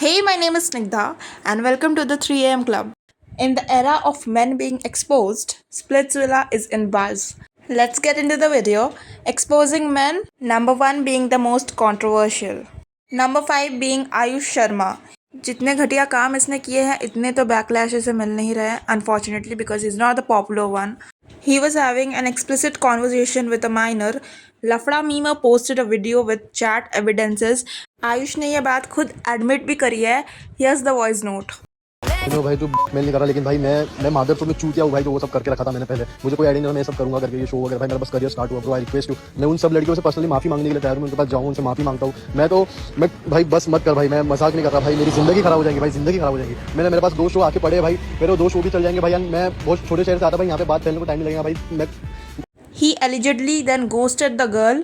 Hey, my name is Snigdha, and welcome to the 3 a.m. Club. In the era of men being exposed, Splitsvilla is in buzz. Let's get into the video. Exposing men, number 1 being the most controversial. Number 5 being Ayush Sharma. जितने घटिया काम इसने किए हैं इतने तो backlash इसे मिल नहीं रहे हैं unfortunately because is not the popular one. He was having an explicit conversation with a minor. लफड़ा memer posted a video with chat evidences. Ayush ने यह बात खुद एडमिट भी करी है. Here's the voice note. भाई तू मेल नहीं कर रहा, लेकिन भाई मैं माधरपुर में चूतिया हूँ भाई, जो वो सब करके रखा था मैंने पहले. मुझे कोई आइडिया नहीं था मैं सब करूंगा करके ये शो वगैरह. भाई मेरा बस करियर स्टार्ट हुआ ब्रो. आई रिक्वेस्ट यू, मैं उन सब लड़कियों से पर्सनली माफी मांगने के लिए तैयार हूँ. उनके पास जाऊँ, उनसे माफी मांगता हूँ. मैं भाई बस मत कर भाई, मैं मजाक नहीं कर रहा भाई. मेरी जिंदगी खराब हो जाएगी भाई, जिंदगी खराब हो जाएगी. मेरे पास 2 शो आके पड़े भाई, मेरे 2 शो भी चल जाएंगे भाई. मैं बहुत छोटे शहर से आता भाई, यहाँ पे बात फैलने को टाइम नहीं लगेगा भाई. मैं He allegedly then ghosted the girl.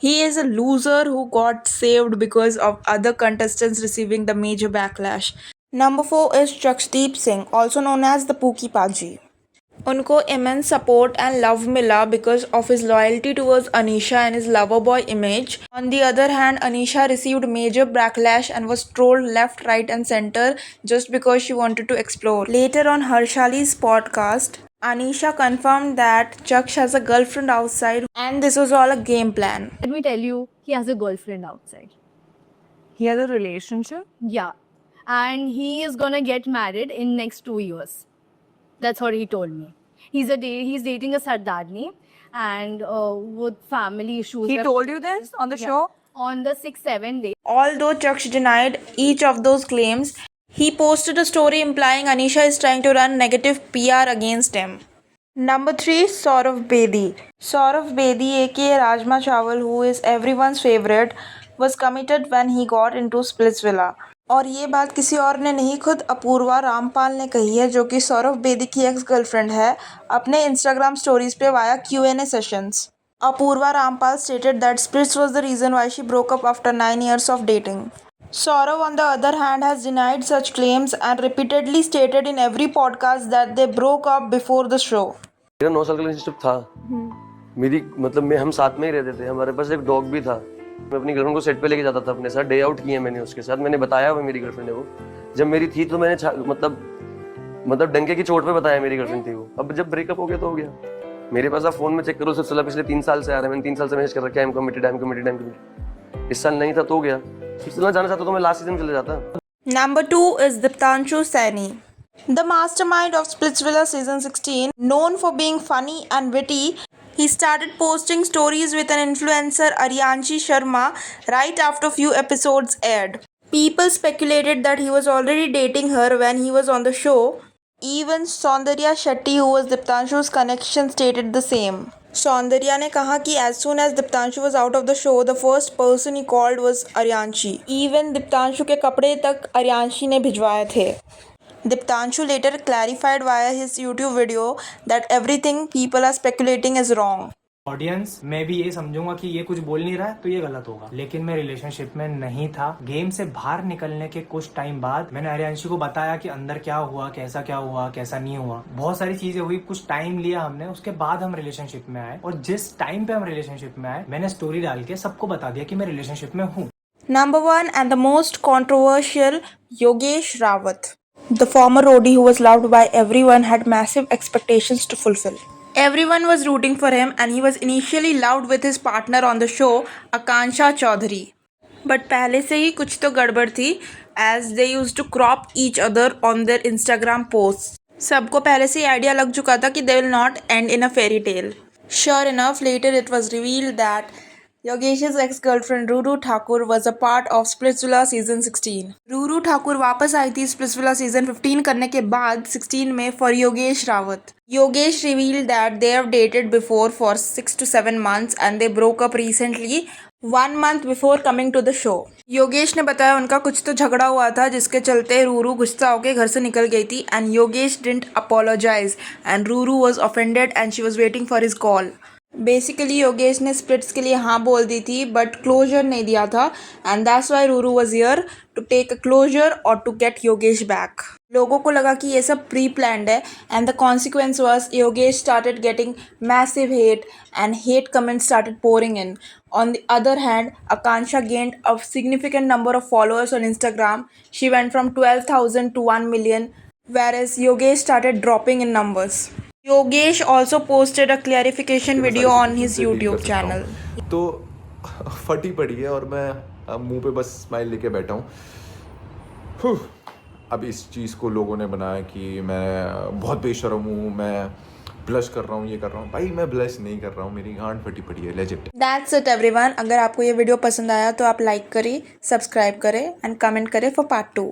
He is a loser who got saved because of other contestants receiving the major backlash. Number 4 is Chakshdeep Singh, also known as the Pookie Paji. उनको immense support and love मिला because of his loyalty towards Anisha and his lover boy image. On the other hand, Anisha received major backlash and was trolled left, right and center just because she wanted to explore. Later on Harshali's podcast, Anisha confirmed that Chaksh has a girlfriend outside and this was all a game plan. Let me tell you, he has a girlfriend outside. He has a relationship? Yeah. And he is gonna get married in next 2 years. That's what he told me. He's dating a Sardarni and with family issues. He told you this on the show? On the 6-7 day. Although Chaksh denied each of those claims, he posted a story implying Anisha is trying to run negative PR against him. Number 3, Saurav Bedi. Saurav Bedi, aka Rajma Chawal, who is everyone's favorite, was committed when he got into Splitsvilla. और ये बात किसी और ने नहीं, खुद अपूर्वा रामपाल ने कही है, जो कि सौरभ बेदी की एक्स गर्लफ्रेंड है, अपने इंस्टाग्राम स्टोरीज पे via Q&A sessions. Apurva Rampal stated that Splits was the reason why she broke up after 9 years of dating. Saurav, on the other hand, has denied such claims and repeatedly stated in every podcast that they broke up before the show. मेरा 9 साल का relationship था. मेरी मतलब हम साथ में ही रहते थे. हमारे पास एक डॉग भी था. मैं अपनी गर्लफ्रेंड को सेट पे लेके जाता था अपने साथ. डे आउट किए मैंने उसके साथ. मैंने बताया वो मेरी गर्लफ्रेंड है. वो जब मेरी थी तो मैंने मतलब डंके की चोट पे बताया मेरी गर्लफ्रेंड थी वो. अब जब ब्रेकअप हो गया तो हो गया. मेरे पास आप फोन में चेक करो, सिलसिला पिछले 3 साल से आ रहा है. मैंने 3 साल से मैसेज कर रखा है, आई एम कमिटेड. इस साल नहीं था तो हो गया. सिलसिला जाना चाहता तो मैं लास्ट सीजन चले जाता. Number 2 is Diptanshu Saini. The mastermind of Splitsvilla season 16, known for being funny and witty, he started posting stories with an influencer Aryanshi Sharma right after few episodes aired. People speculated that he was already dating her when he was on the show. Even Saundarya Shetty, who was Diptanshu's connection, stated the same. Soundarya ने कहा कि as soon as Diptanshu was out of the show, the first person he called was Aryanshi. Even Diptanshu के कपड़े तक Aryanshi ने भिजवाए थे. Diptanshu later clarified via his YouTube video that everything people are speculating is wrong. Audience, मैं भी ये समझूंगा कि ये कुछ बोल नहीं रहा है तो ये गलत होगा, लेकिन मैं रिलेशनशिप में नहीं था. गेम से बाहर निकलने के कुछ टाइम बाद मैंने आर्यांशी को बताया कि अंदर क्या हुआ, कैसा नहीं हुआ. बहुत सारी चीजें हुई, कुछ टाइम लिया हमने, उसके बाद हम रिलेशनशिप में आए. और जिस टाइम पे हम रिलेशनशिप में आए मैंने स्टोरी डाल के सबको बता दिया कि मैं रिलेशनशिप में हूँ. Number 1 and the most controversial, Yogesh Rawat. The former roadie who was loved by everyone had massive expectations to fulfill. Everyone was rooting for him and he was initially loved with his partner on the show, Akansha Chaudhary. But पहले से ही कुछ तो गड़बड़ थी, as they used to crop each other on their Instagram posts. सबको पहले से ही idea लग चुका था कि they will not end in a fairy tale. Sure enough, later it was revealed that Yogesh's ex-girlfriend Ruru Thakur was a part of Splitsvilla season 16. Ruru Thakur वापस आई थी Splitsvilla season 15 करने के बाद 16 में for Yogesh Rawat. Yogesh revealed that they have dated before for 6 to 7 months and they broke up recently 1 month before coming to the show. Yogesh ने बताया उनका कुछ तो झगड़ा हुआ था जिसके चलते रूरू गुस्सा होकर घर से निकल गई थी and Yogesh didn't apologize and Ruru was offended and she was waiting for his call. Basically Yogesh ने स्प्लिट्स के लिए हाँ बोल दी थी बट क्लोजर नहीं दिया था and that's why Ruru was here to take a closure और टू गेट योगेश बैक. लोगों को लगा कि ये सब प्री प्लान्ड है and the consequence was Yogesh started getting massive hate and hate comments started pouring in. On the other hand, Akansha gained a significant number of followers on Instagram. She went from 12,000 to 1 million, whereas Yogesh started dropping in numbers. Yogesh also posted a clarification video on his YouTube channel. तो फटी पड़ी है और मैं मुंह पे बस smile लेके बैठा हूँ. अब इस चीज़ को लोगों ने बनाया कि मैं बहुत बेशर्म हूँ, मैं ब्लश कर रहा हूँ, ये कर रहा हूँ. भाई मैं ब्लश नहीं कर रहा हूँ, मेरी गांड फटी पड़ी है, लेजिट. That's it everyone. अगर आपको ये वीडियो पसंद आया तो आप लाइक करें, सब्सक्राइब करें एंड कमेंट करें फॉर पार्ट 2.